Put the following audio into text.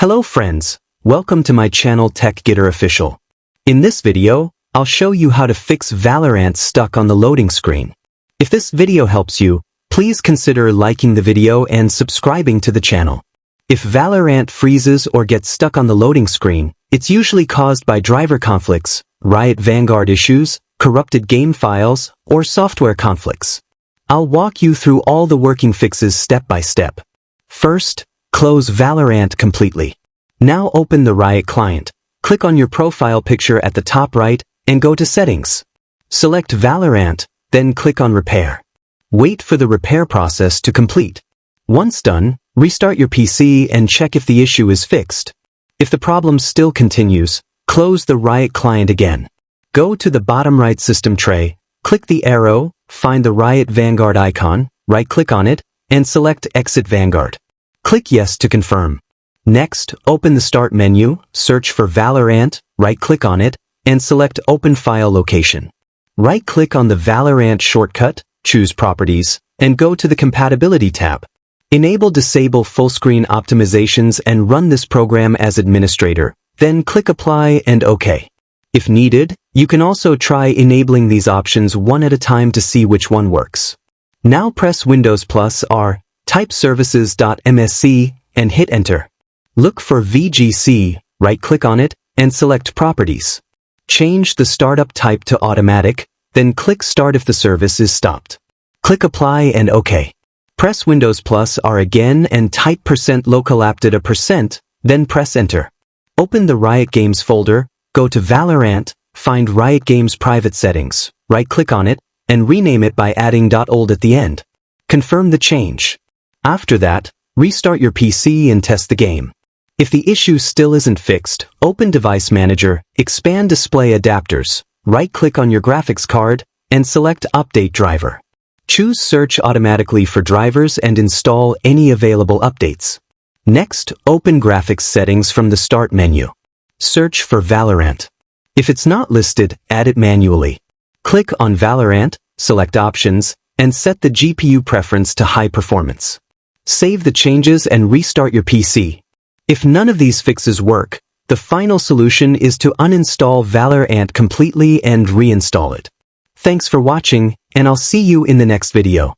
Hello friends, welcome to my channel Tech Getter Official. In this video, I'll show you how to fix Valorant stuck on the loading screen. If this video helps you, please consider liking the video and subscribing to the channel. If Valorant freezes or gets stuck on the loading screen, it's usually caused by driver conflicts, Riot Vanguard issues, corrupted game files, or software conflicts. I'll walk you through all the working fixes step by step. First, close Valorant completely. Now open the Riot Client, click on your profile picture at the top right, and go to Settings. Select Valorant, then click on Repair. Wait for the repair process to complete. Once done, restart your PC and check if the issue is fixed. If the problem still continues, close the Riot Client again. Go to the bottom right system tray, click the arrow, find the Riot Vanguard icon, right-click on it, and select Exit Vanguard. Click Yes to confirm. Next, open the Start menu, search for Valorant, right-click on it, and select Open File Location. Right-click on the Valorant shortcut, choose Properties, and go to the Compatibility tab. Enable Disable Full-Screen Optimizations and run this program as administrator, then click Apply and OK. If needed, you can also try enabling these options one at a time to see which one works. Now press Windows plus R, type services.msc, and hit Enter. Look for VGC, right-click on it, and select Properties. Change the startup type to Automatic, then click Start if the service is stopped. Click Apply and OK. Press Windows plus R again and type %localapp.a%, then press Enter. Open the Riot Games folder, go to Valorant, find Riot Games Private Settings, right-click on it, and rename it by adding .old at the end. Confirm the change. After that, restart your PC and test the game. If the issue still isn't fixed, open Device Manager, expand Display Adapters, right-click on your graphics card, and select Update Driver. Choose Search automatically for drivers and install any available updates. Next, open Graphics Settings from the Start menu. Search for Valorant. If it's not listed, add it manually. Click on Valorant, select Options, and set the GPU preference to High Performance. Save the changes and restart your PC. If none of these fixes work, the final solution is to uninstall Valorant completely and reinstall it. Thanks for watching, and I'll see you in the next video.